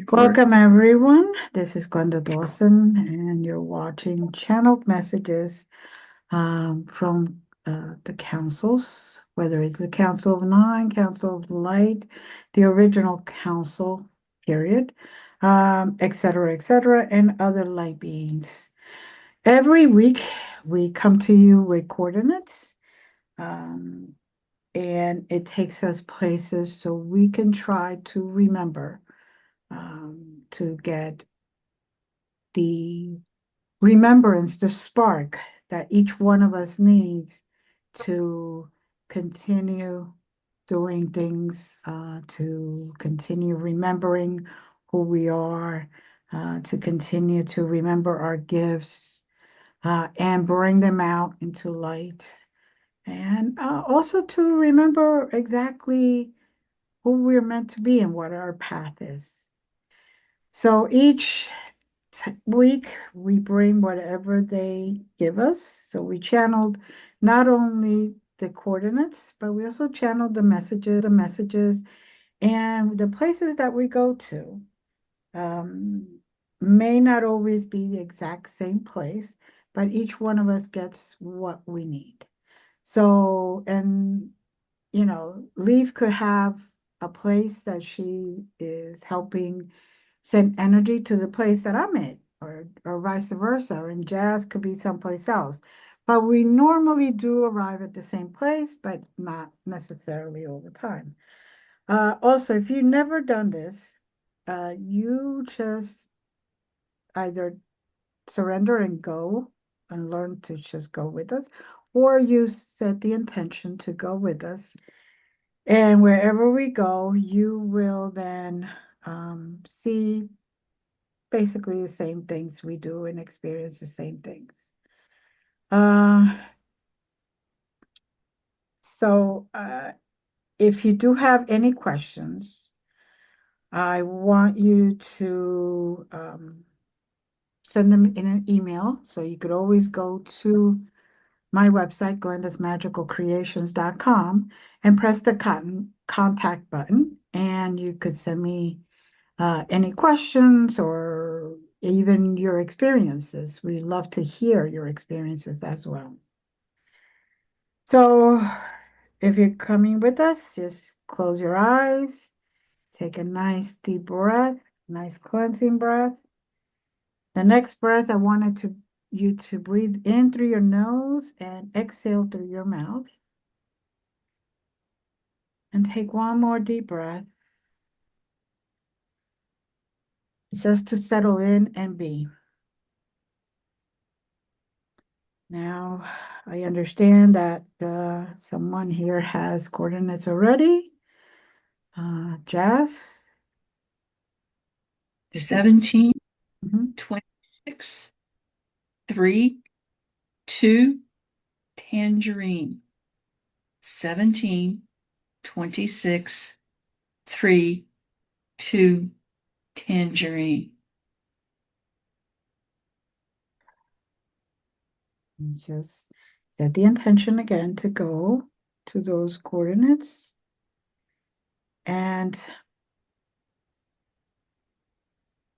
Record. Welcome, everyone. This is Glenda Dawson, and you're watching channeled messages from the councils, whether it's the Council of Nine, Council of Light, the original council, period, et cetera, and other light beings. Every week, we come to you with coordinates, um, and it takes us places so we can try to remember to get the remembrance, the spark that each one of us needs to continue doing things, to continue remembering who we are, to continue to remember our gifts, and bring them out into light. And also to remember exactly who we're meant to be and what our path is. So each week we bring whatever they give us. So we channeled not only the coordinates, but we also channeled the messages, and the places that we go to um, may not always be the exact same place, but each one of us gets what we need. So, and Leaf could have a place that she is helping send energy to the place that I'm in, or vice versa. And Jazz could be someplace else. But we normally do arrive at the same place, but not necessarily all the time. Also, if you've never done this, you just either surrender and go and learn to just go with us, or you set the intention to go with us. And wherever we go, you will then see basically the same things we do and experience the same things. Uh, so if you do have any questions, I want you to send them in an email. So you could always go to my website, glendasmagicalcreations.com, and press the contact button, and you could send me any questions or even your experiences. We love to hear your experiences as well. So if you're coming with us, just close your eyes, take a nice deep breath, nice cleansing breath. The next breath, I wanted you to breathe in through your nose and exhale through your mouth. And take one more deep breath just to settle in and be. Now, I understand that someone here has coordinates already. Jazz, is it? 17, Mhm. 26, 3, 2, tangerine. 17, 26, 3, 2, tangerine. And just set the intention again to go to those coordinates. And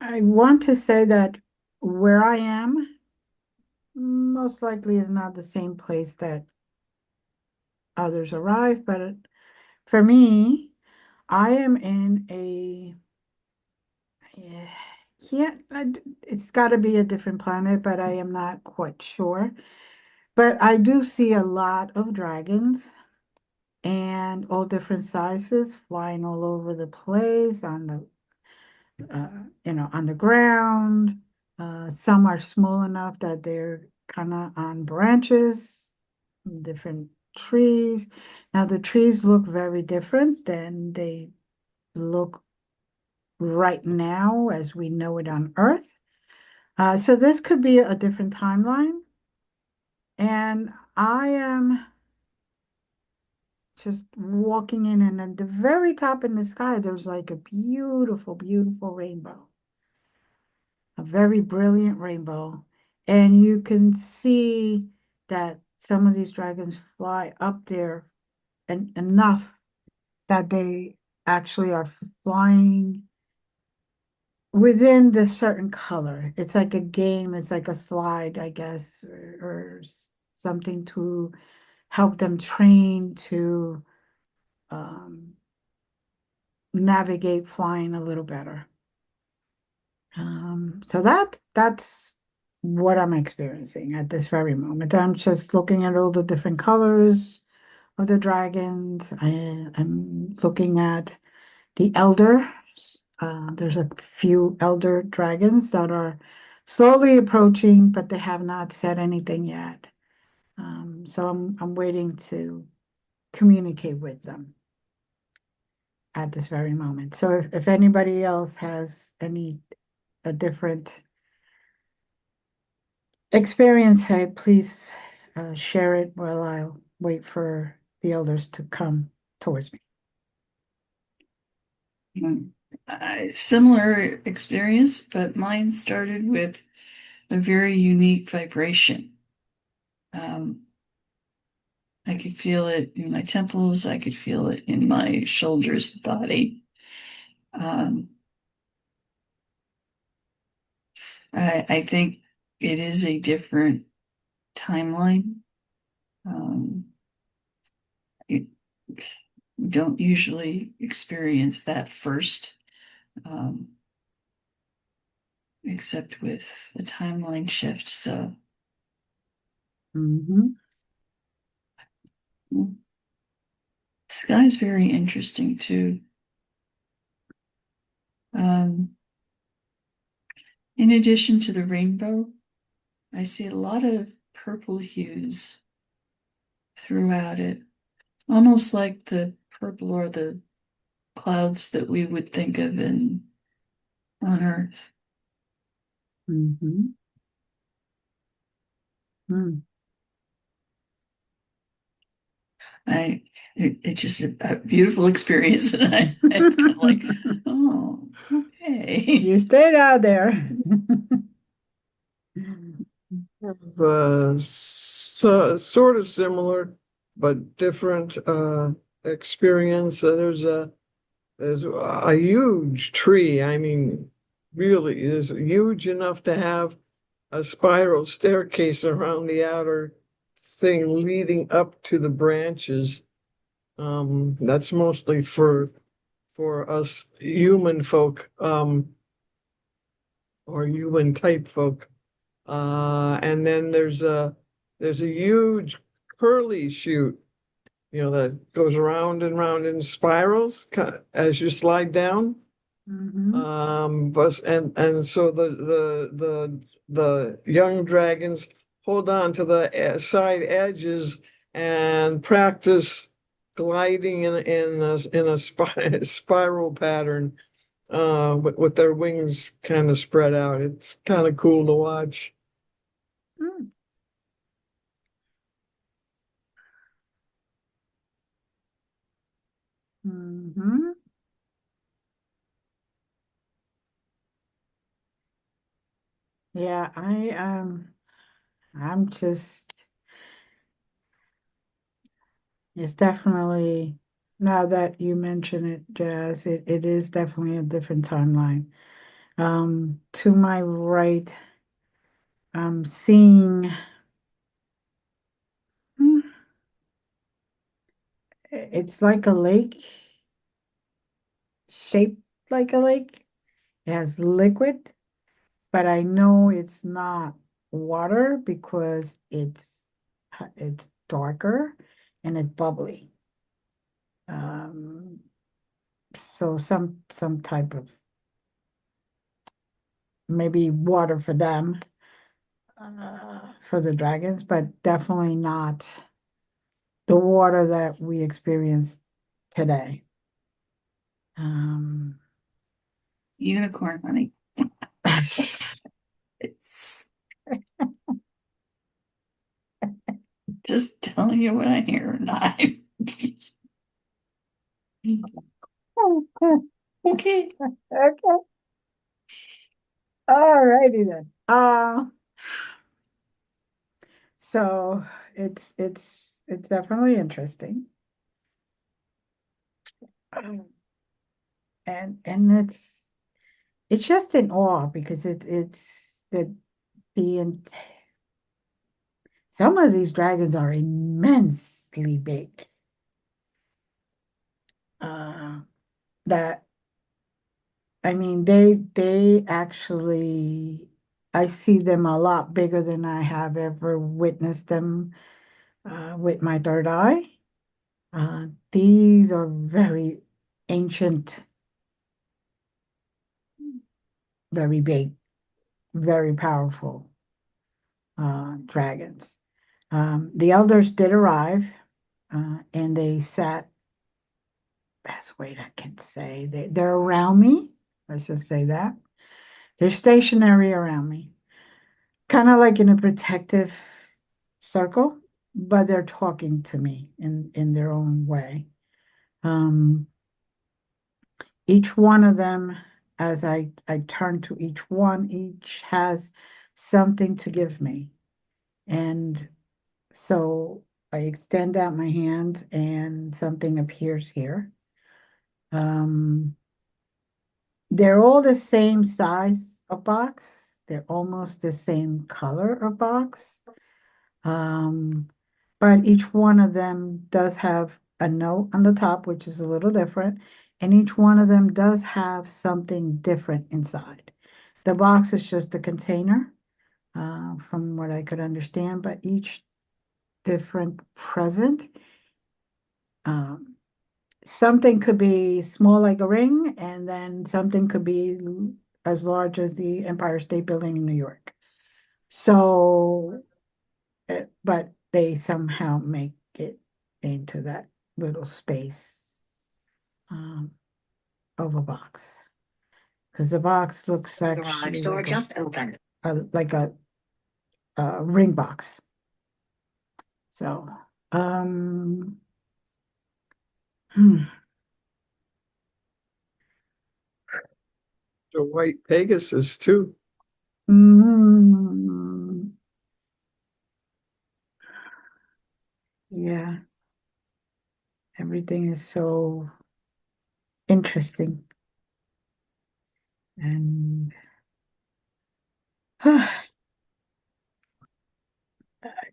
I want to say that where I am most likely is not the same place that others arrive, but for me, I am in a, yeah, it's got to be a different planet, but I am not quite sure. But I do see a lot of dragons and all different sizes flying all over the place on on the ground. Some are small enough that they're kind of on branches, different trees. Now the trees look very different than they look right now as we know it on Earth. So this could be a different timeline. And I am just walking in, and at the very top in the sky, there's like a beautiful, beautiful rainbow, a very brilliant rainbow. And you can see that some of these dragons fly up there and enough that they actually are flying within the certain color. It's like a game, it's like a slide, I guess, or something to help them train to um, navigate flying a little better. So that's what I'm experiencing at this very moment. I'm just looking at all the different colors of the dragons. I'm looking at the elders. There's a few elder dragons that are slowly approaching, but they have not said anything yet. So I'm waiting to communicate with them at this very moment. So if anybody else has any a different experience, please share it while I'll wait for the elders to come towards me. Similar experience, but mine started with a very unique vibration. Um, I could feel it in my temples. I could feel it in my shoulders, body. Um, I think it is a different timeline. You don't usually experience that first, um, except with a timeline shift. So, Mm-hmm. the sky's very interesting too. Um, in addition to the rainbow, I see a lot of purple hues throughout it, almost like the purple or the clouds that we would think of in on Earth. Mm-hmm. Mm. I it's just a beautiful experience, and it's kind of like, oh, okay. You stayed out there. Sort of similar, but different experience. There's a huge tree. I mean, really, is huge enough to have a spiral staircase around the outer thing leading up to the branches. That's mostly for us human folk, or human type folk. And then there's a huge curly shoot, that goes around and round in spirals as you slide down. Mm-hmm. But and so the young dragons hold on to the side edges and practice gliding in a spiral pattern, with their wings kind of spread out. It's kind of cool to watch. Mm-hmm. Yeah, I'm just it's definitely now that you mention it, Jazz, it is definitely a different timeline. To my right, I'm seeing hmm, it's like a lake, shaped like a lake. It has liquid, but I know it's not water because it's darker and it's bubbly. Um, so some type of maybe water for them, for the dragons, but definitely not the water that we experience today. Um, Unicorn, honey. It's just telling you what I hear, and I. Okay. okay, all righty then. So it's definitely interesting. Um, and it's it's just in awe because it's the some of these dragons are immensely big. Uh, that I mean, they actually I see them a lot bigger than I have ever witnessed them with my third eye. These are very ancient, very big, very powerful dragons. The elders did arrive, and they sat, best way I can say, they're around me. Let's just say that. They're stationary around me, kind of like in a protective circle, but they're talking to me in their own way. Um, each one of them, as I turn to each one, each has something to give me. And so I extend out my hand and something appears here. Um, they're all the same size of box. They're almost the same color of box. Um, but each one of them does have a note on the top, which is a little different. And each one of them does have something different inside. The box is just a container, from what I could understand, but each different present. Um, something could be small like a ring, and then something could be as large as the Empire State Building in New York. So, but they somehow make it into that little space um, of a box. Because the box looks actually like like a ring box. So, um, hmm. The white Pegasus too. Mm, yeah, everything is so interesting and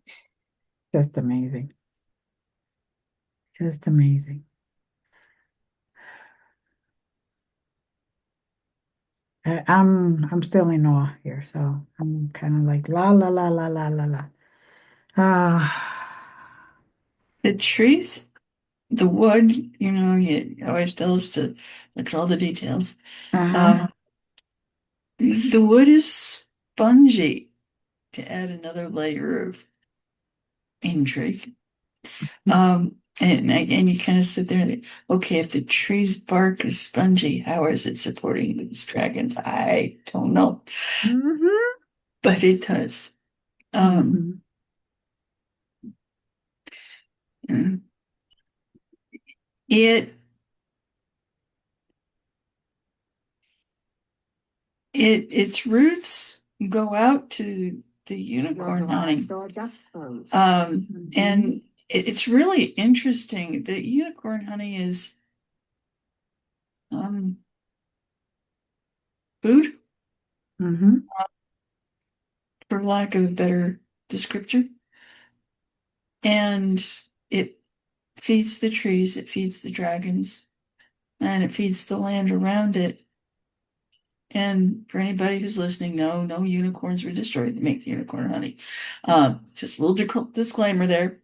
it's just amazing. Just amazing. I'm still in awe here, so I'm kind of like la la la la la la la. Ah, The trees, the wood, you always tell us to look at all the details. uh-huh. Um, the wood is spongy to add another layer of intrigue. And you kind of sit there and think, okay, if the tree's bark is spongy, how is it supporting these dragons? I don't know, Mm-hmm. but it does. Um, Mm-hmm. mm, it its roots go out to the unicorn hunting. And it's really interesting that unicorn honey is um, food, Mm-hmm. for lack of a better descriptor. And it feeds the trees, it feeds the dragons, and it feeds the land around it. And for anybody who's listening, no unicorns were destroyed to make the unicorn honey. Just a little disclaimer there.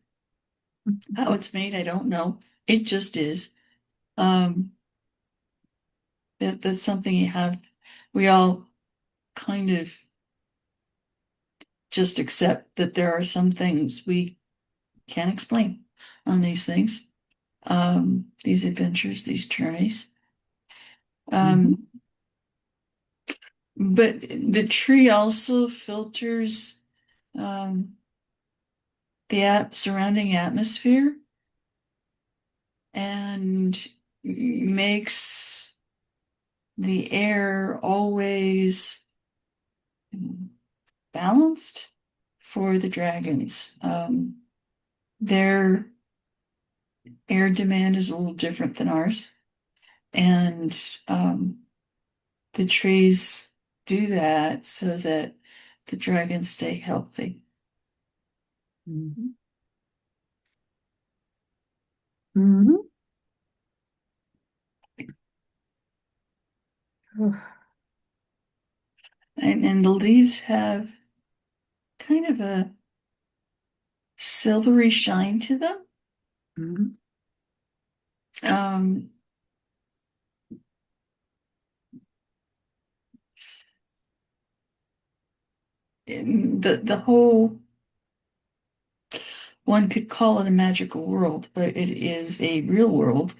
How it's made, I don't know. It just is. Um, that's something we all kind of just accept that there are some things we can't explain on these things, these adventures, these journeys. Mm-hmm. Um, but the tree also filters the surrounding atmosphere and makes the air always balanced for the dragons. Their air demand is a little different than ours, and the trees do that so that the dragons stay healthy. Mhm. Mhm. Oh, And the leaves have kind of a silvery shine to them. mhm. Um, the whole, one could call it a magical world, but it is a real world,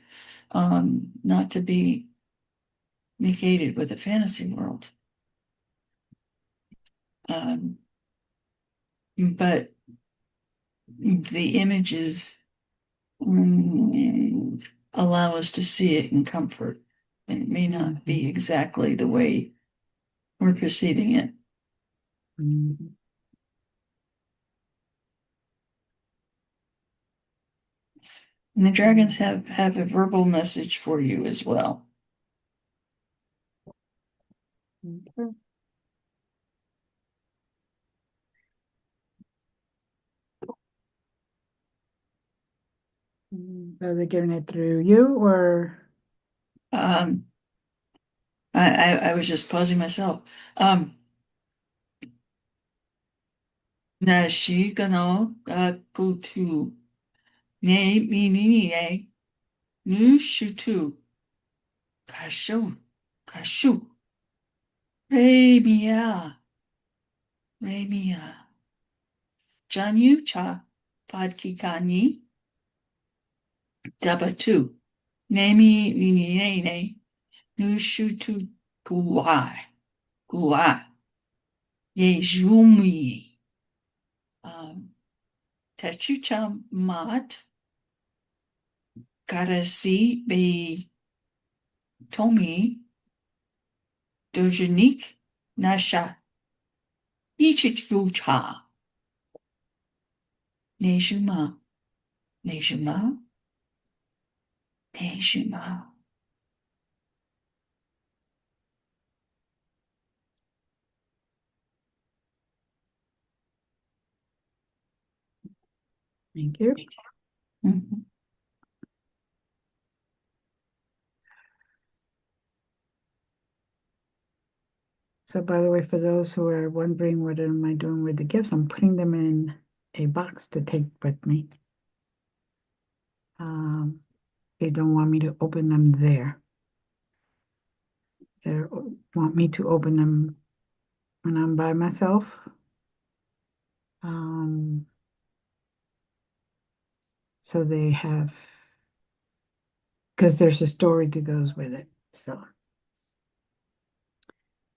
not to be negated with a fantasy world. Um, but the images allow us to see it in comfort. It may not be Mhm. exactly the way we're perceiving it. Mhm. And the dragons have a verbal message for you as well. Okay. Are they giving it through you or? Um, I was just pausing myself. Na shi gano go to ne mi ni ni ne nu shutu kashu kashu re mia janyu cha padkikani dabatu ne mi ni ni ne nu shutu guai guai ye jumi techu cha mat karasi be tomi dojanik nasha ichichucha nejuma nejuma nejuma. Thank you. Mhm. So by the way, for those who are wondering what am I doing with the gifts, I'm putting them in a box to take with me. They don't want me to open them there. They want me to open them when I'm by myself. Um, so they have, because there's a story that goes with it. So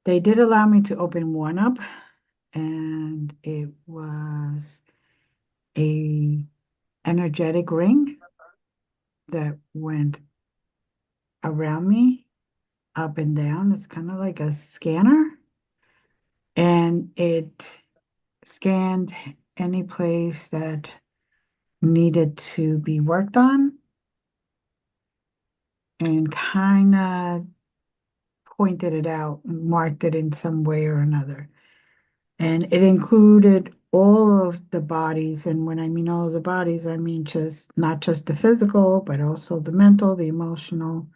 they did allow me to open one up, and it was a energetic ring that went around me up and down. It's kind of like a scanner, and it scanned any place that needed to be worked on and kind of pointed it out and marked it in some way or another. And it included all of the bodies. And when I mean all of the bodies, I mean just not just the physical, but also the mental, the emotional,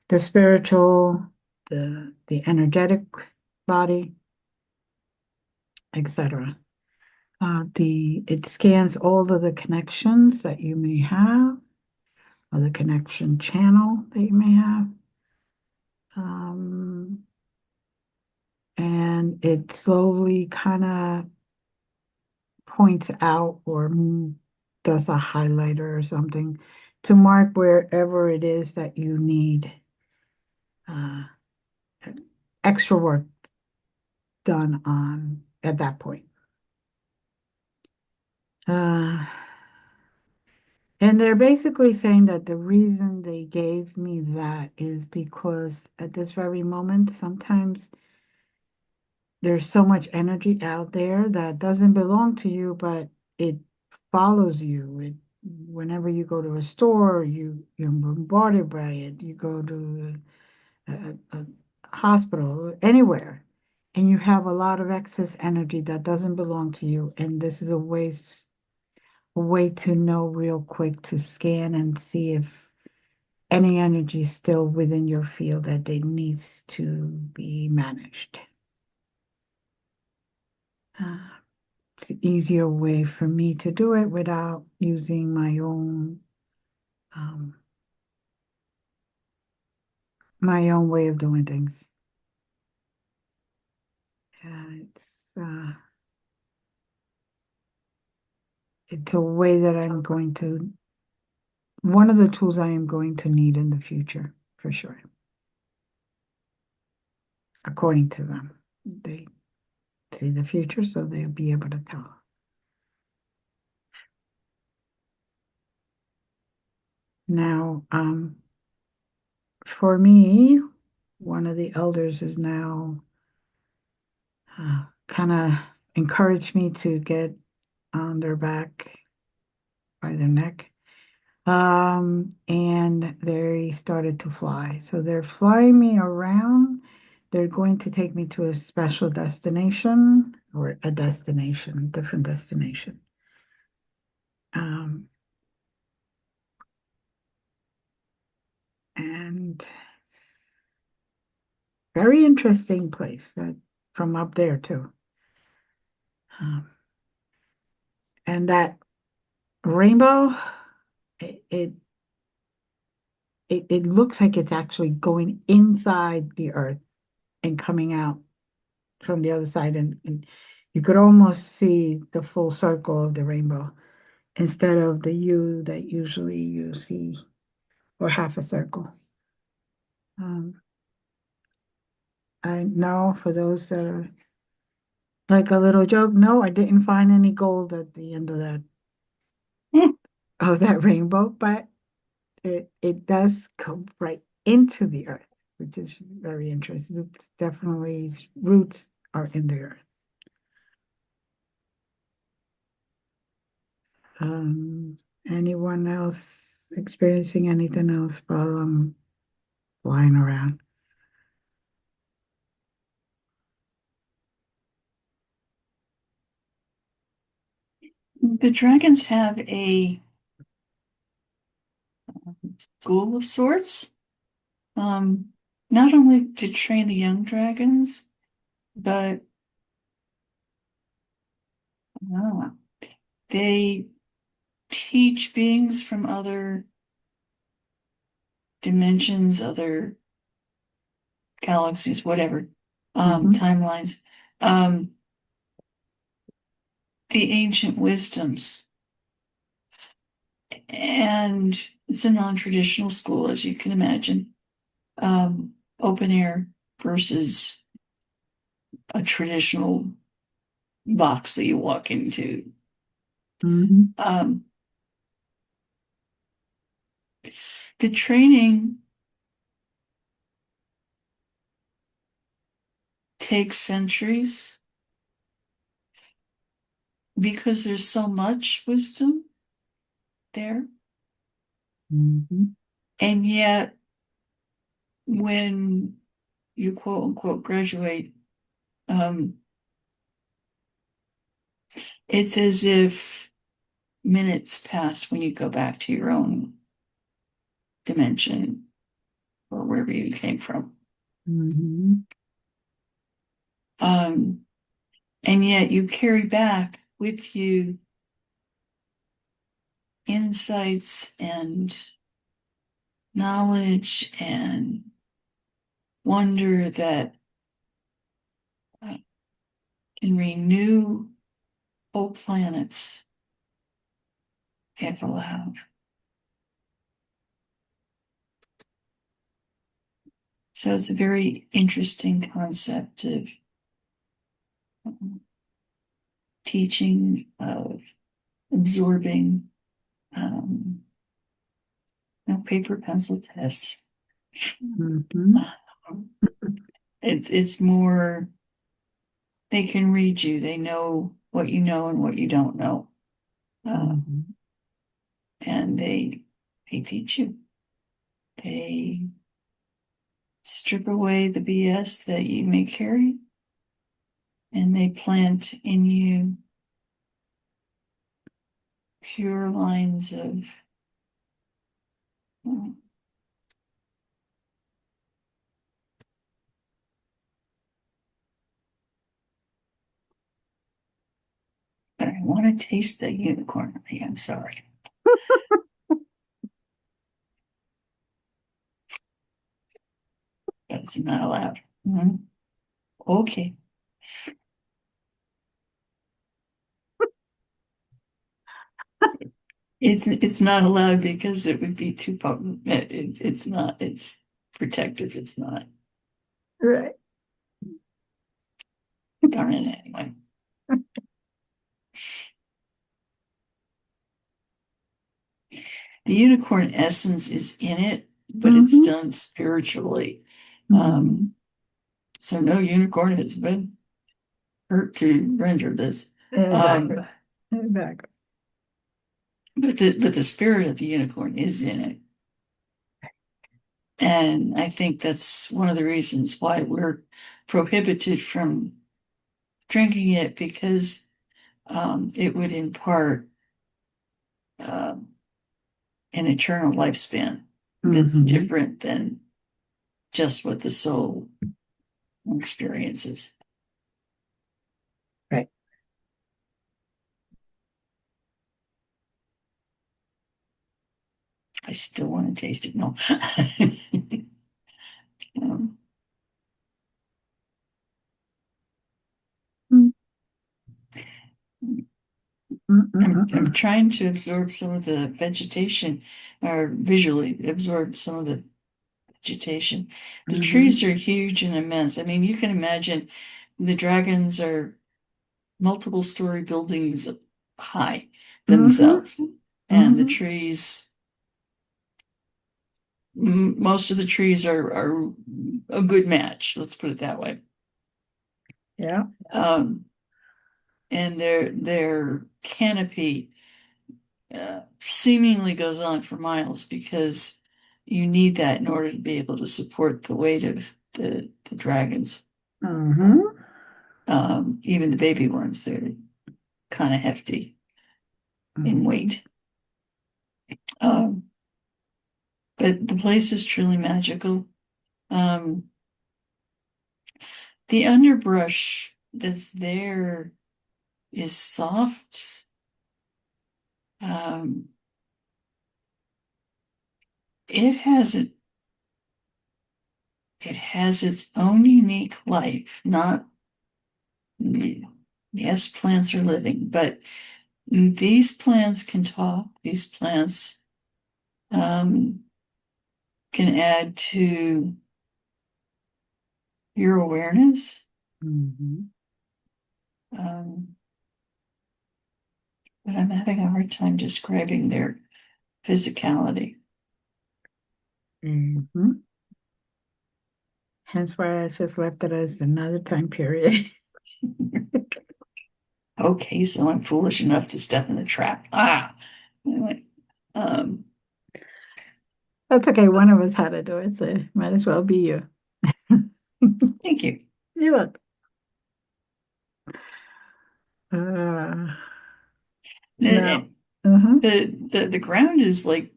the spiritual, the energetic body, etc. It scans all of the connections that you may have, or the connection channel that you may have. Um, and it slowly kind of points out or does a highlighter or something to mark wherever it is that you need uh, extra work done on at that point. Uh, and they're basically saying that the reason they gave me that is because at this very moment, sometimes there's so much energy out there that doesn't belong to you, but it follows you. Whenever you go to a store, you're bombarded by it. You go to a hospital, anywhere, and you have a lot of excess energy that doesn't belong to you, and this is a way to know real quick to scan and see if any energy is still within your field that it needs to be managed. It's an easier way for me to do it without using um, my own way of doing things. It's a way that one of the tools I am going to need in the future, for sure. According to them, they see the future, so they'll be able to tell. Now, for me, one of the elders is now kind of encouraged me to get on their back by their neck. And they started to fly. So they're flying me around. They're going to take me to a special destination or a destination, different destination. And it's very interesting place from up there too. And that rainbow, it, it it looks like it's actually going inside the earth and coming out from the other side, and you could almost see the full circle of the rainbow instead of the U that usually you see, or half a circle. I know for those that are like a little joke, no, I didn't find any gold at the end of that rainbow, but it does go right into the earth, which is very interesting. It's definitely its roots are in the earth. Anyone else experiencing anything else while I'm flying around? The dragons have a school of sorts, not only to train the young dragons, but they teach beings from other dimensions, other galaxies, whatever, timelines, the ancient wisdoms. And it's a non-traditional school, as you can imagine. Open air versus a traditional box that you walk into. The training takes centuries because there's so much wisdom there. And yet, when you quote unquote graduate, it's as if minutes pass when you go back to your own dimension or wherever you came from. And yet you carry back with you insights and knowledge and wonder that can renew whole planets if allowed. So it's a very interesting concept of teaching, of absorbing, no paper pencil tests. It's more, they can read you. They know what you know and what you don't know. And they teach you. They strip away the BS that you may carry, and they plant in you pure lines of but I want to taste the unicorn. I'm sorry. That's not allowed. Okay. It's not allowed because it would be too potent. It's not. It's protective. It's not. Right. Darn it anyway. The unicorn essence is in it, but it's done spiritually. So no unicorn has been hurt to render this. Exactly. Exactly. But the spirit of the unicorn is in it. And I think that's one of the reasons why we're prohibited from drinking it, because it would impart an eternal lifespan that's different than just what the soul experiences. Right. I still want to taste it. No. I'm trying to absorb some of the vegetation, or visually absorb some of the vegetation. The trees are huge and immense. I mean, you can imagine the dragons are multiple story buildings high themselves, and the trees, most of the trees are a good match. Let's put it that way. Yeah. And their canopy seemingly goes on for miles, because you need that in order to be able to support the weight of the dragons. Even the baby ones, they're kind of hefty in weight. But the place is truly magical. The underbrush that's there is soft. It has its own unique life. Not, yes, plants are living, but these plants can talk. These plants can add to your awareness. But I'm having a hard time describing their physicality. Hence why I just left it as another time period. Okay, so I'm foolish enough to step in the trap. Anyway, That's okay. One of us had to do it, so might as well be you. thank you. You're welcome. Now, The ground is like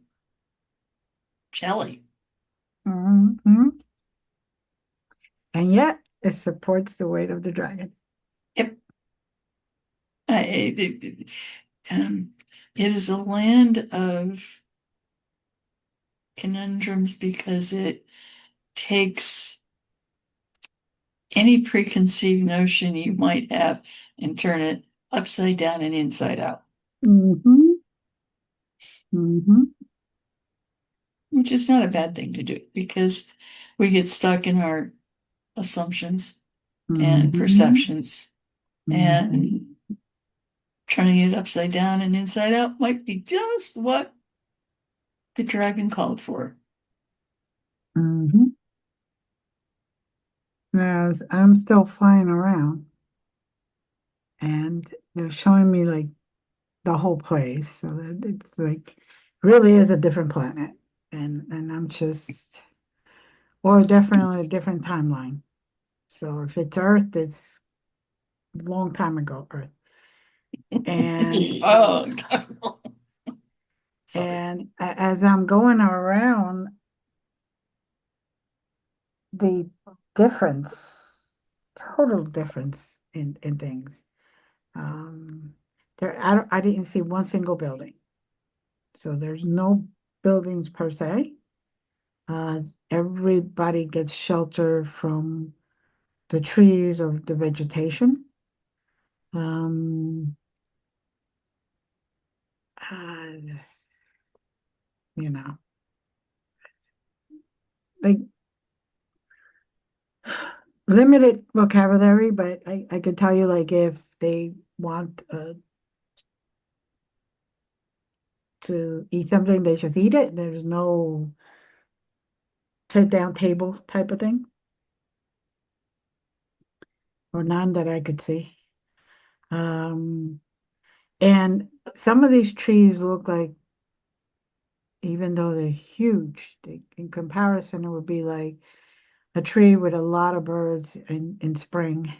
jelly. And yet it supports the weight of the dragon. Yep. It is a land of conundrums, because it takes any preconceived notion you might have and turn it upside down and inside out. Which is not a bad thing to do, because we get stuck in our assumptions and perceptions, and turning it upside down and inside out might be just what the dragon called for. Now, I'm still flying around, and they're showing me like the whole place, so that it's like really is a different planet, and I'm just or definitely a different timeline. So if it's Earth, it's a long time ago, Earth. And Oh, sorry. as I'm going around, the difference, total difference in things. Um, I didn't see one single building. So there's no buildings per se. Uh, Everybody gets shelter from the trees or the vegetation. Um, uh, you know, like limited vocabulary, but I could tell you like if they want to eat something, they just eat it. There's no sit down table type of thing, or none that I could see. Um, and some of these trees look like, even though they're huge, in comparison, it would be like a tree with a lot of birds in spring,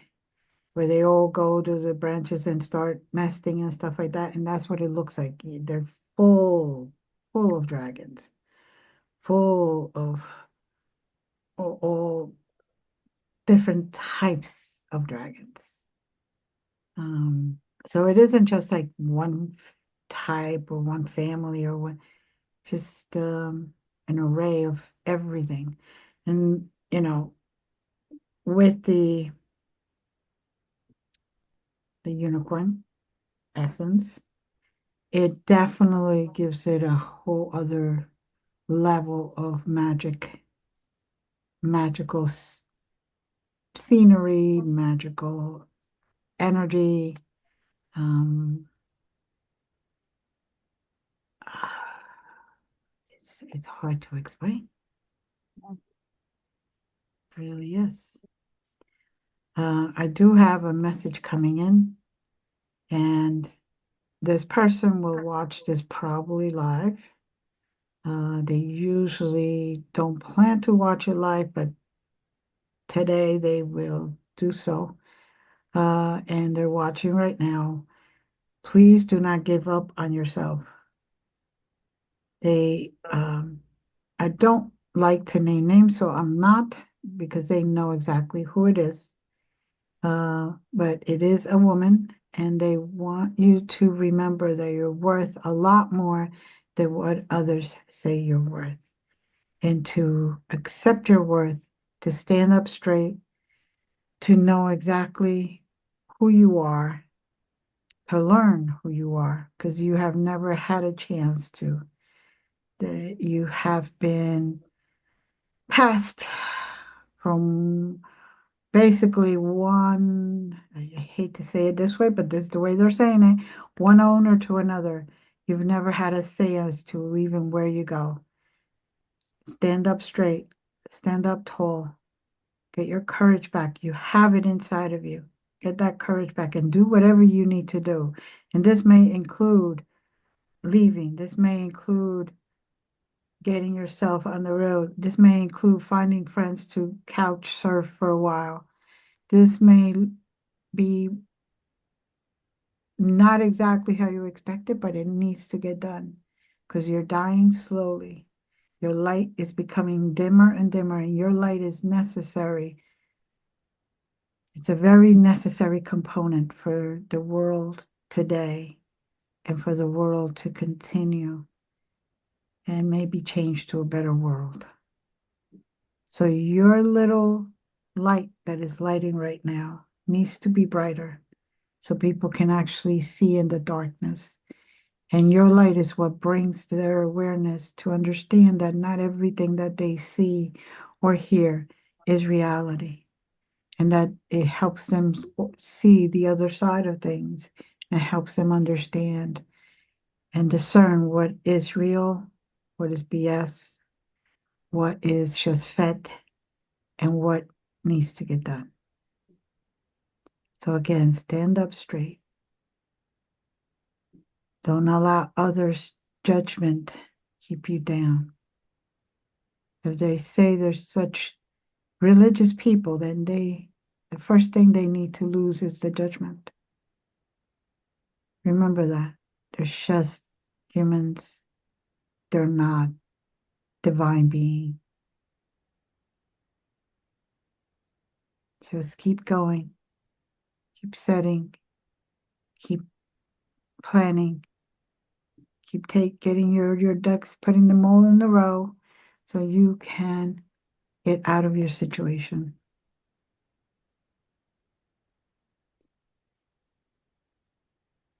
where they all go to the branches and start nesting and stuff like that. And that's what it looks like. They're full of dragons, full of all different types of dragons. So it isn't just like one type or one family or one, just an array of everything. And, with the unicorn essence, it definitely gives it a whole other level of magical scenery, magical energy. Um, it's hard to explain. It really is. I do have a message coming in, and this person will watch this probably live. They usually don't plan to watch it live, but today they will do so. And they're watching right now. Please do not give up on yourself. They, I don't like to name names, so I'm not, because they know exactly who it is. But it is a woman, and they want you to remember that you're worth a lot more than what others say you're worth, and to accept your worth, to stand up straight, to know exactly who you are, to learn who you are, because you have never had a chance to. That you have been passed from basically one, I hate to say it this way, but this is the way they're saying it, one owner to another. You've never had a say as to even where you go. Stand up straight, stand up tall, get your courage back. You have it inside of you. Get that courage back and do whatever you need to do. And this may include leaving, this may include getting yourself on the road, this may include finding friends to couch surf for a while. This may be not exactly how you expect it, but it needs to get done because you're dying slowly. Your light is becoming dimmer and dimmer, and your light is necessary. It's a very necessary component for the world today and for the world to continue and maybe change to a better world. So your little light that is lighting right now needs to be brighter so people can actually see in the darkness. And your light is what brings their awareness to understand that not everything that they see or hear is reality, and that it helps them see the other side of things, and helps them understand and discern what is real, what is BS, what is just fed, and what needs to get done. So again, stand up straight. Don't allow others' judgment keep you down. If they say there's such religious people, then the first thing they need to lose is the judgment. Remember that. They're just humans. They're not divine being. Just keep going, keep setting, keep planning, keep getting your ducks, putting them all in a row so you can get out of your situation.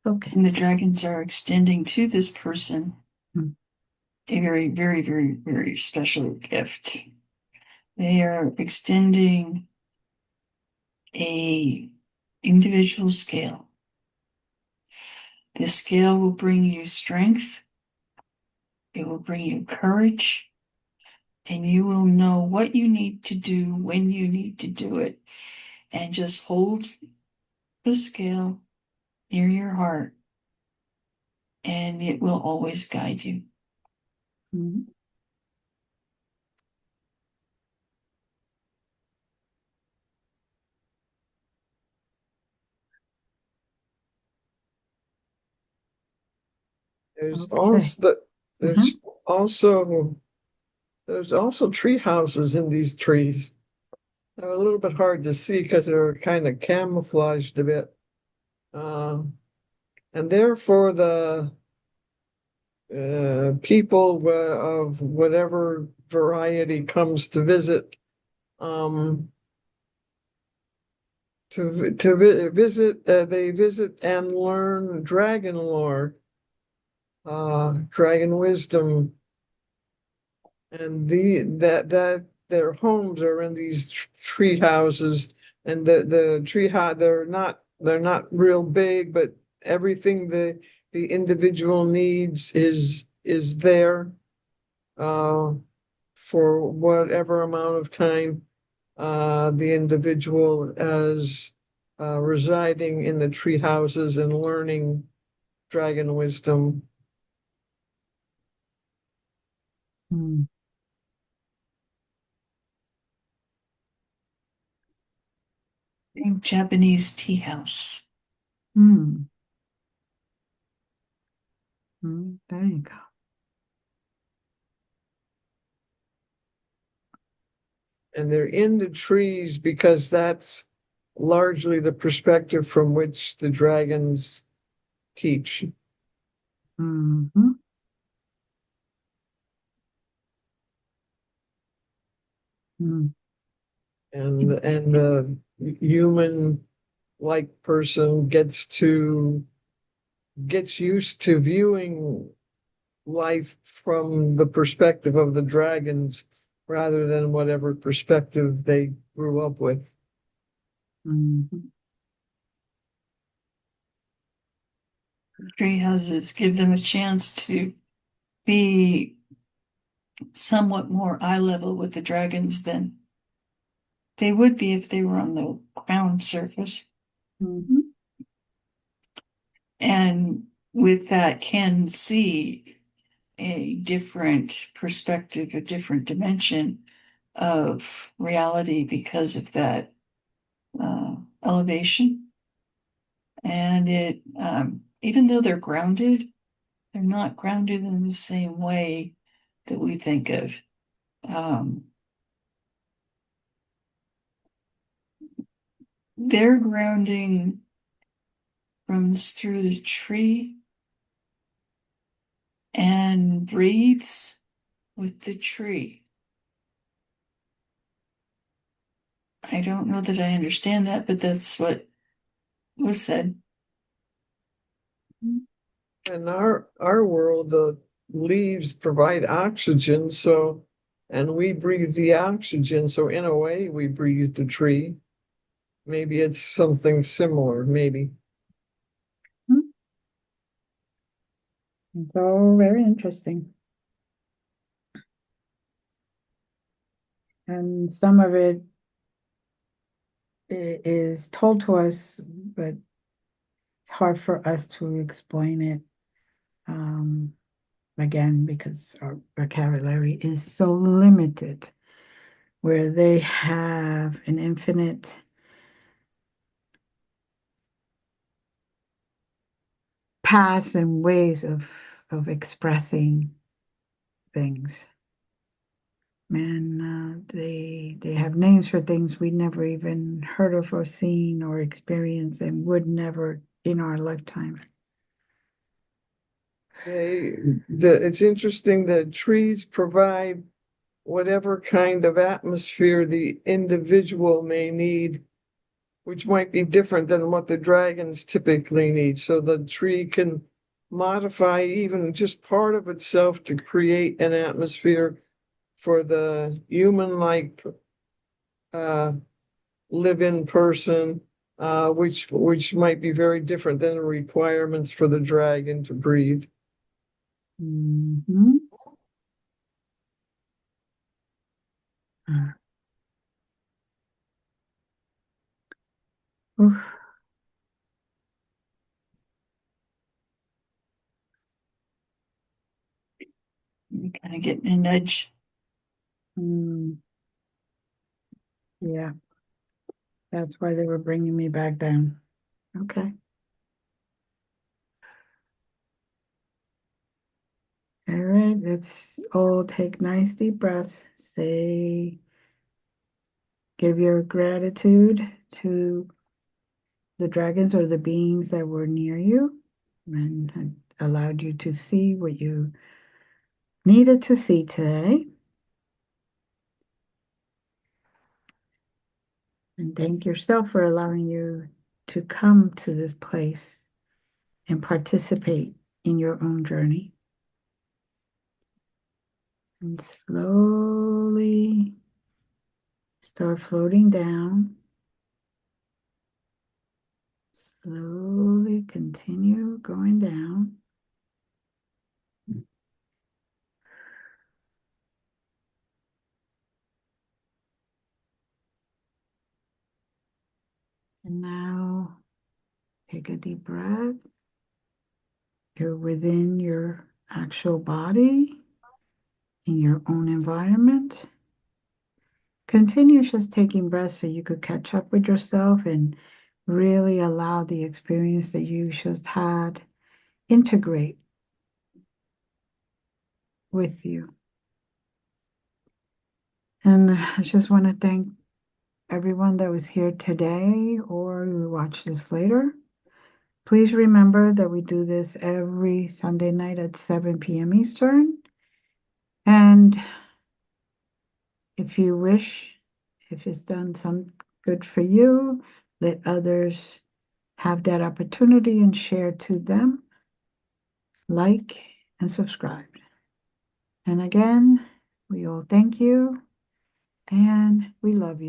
Okay. And the dragons are extending to this person Hmm. a very, very, very, very special gift. They are extending a individual scale. This scale will bring you strength. It will bring you courage, and you will know what you need to do when you need to do it. And just hold the scale near your heart, and it will always guide you. Mhm. There's Okay. also there's Mhm. also there's also tree houses in these trees. They're a little bit hard to see because they're kind of camouflaged a bit. And they're for the people of whatever variety comes to visit. Um, visit, they visit and learn dragon lore, dragon wisdom, and that their homes are in these tree houses, and the tree house they're not real big, but everything the individual needs is there uh, for whatever amount of time the individual is residing in the tree houses and learning dragon wisdom. Mm. Japanese tea house. Mm. Mm. There you go. And they're in the trees because that's largely the perspective from which the dragons teach. Mhm. Mm. And the human like person gets used to viewing life from the perspective of the dragons rather than whatever perspective they grew up with. Mhm. Tree houses give them a chance to be somewhat more eye level with the dragons than they would be if they were on the ground surface. Mhm. And with that, can see a different perspective, a different dimension of reality because of that elevation. And even though they're grounded, they're not grounded in the same way that we think of. Um, their grounding runs through the tree and breathes with the tree. I don't know that I understand that, but that's what was said. In our world, the leaves provide oxygen, so and we breathe the oxygen, so in a way we breathe the tree. Maybe it's something similar, maybe. Mm. It's all very interesting. And some of it is told to us, but it's hard for us to explain it. Um, again, because our vocabulary is so limited, where they have an infinite paths and ways of expressing things. And they have names for things we never even heard of or seen or experienced and would never in our lifetime. It's interesting that trees provide whatever kind of atmosphere the individual may need, which might be different than what the dragons typically need. So the tree can modify even just part of itself to create an atmosphere for the human-like live-in person, which might be very different than the requirements for the dragon to breathe. Mm-hmm. Oof. You kind of getting a nudge. Yeah, that's why they were bringing me back down. Okay. All right, let's all take nice deep breaths. Give your gratitude to the dragons or the beings that were near you and allowed you to see what you needed to see today. And thank yourself for allowing you to come to this place and participate in your own journey. And slowly start floating down. Slowly continue going down. And now take a deep breath. You're within your actual body, in your own environment. Continue just taking breaths so you could catch up with yourself and really allow the experience that you just had integrate with you. And I just want to thank everyone that was here today or who watch this later. Please remember that we do this every Sunday night at 7 p.m. Eastern. And if you wish, if it's done some good for you, let others have that opportunity and share to them. Like and subscribe. And again, we all thank you and we love you.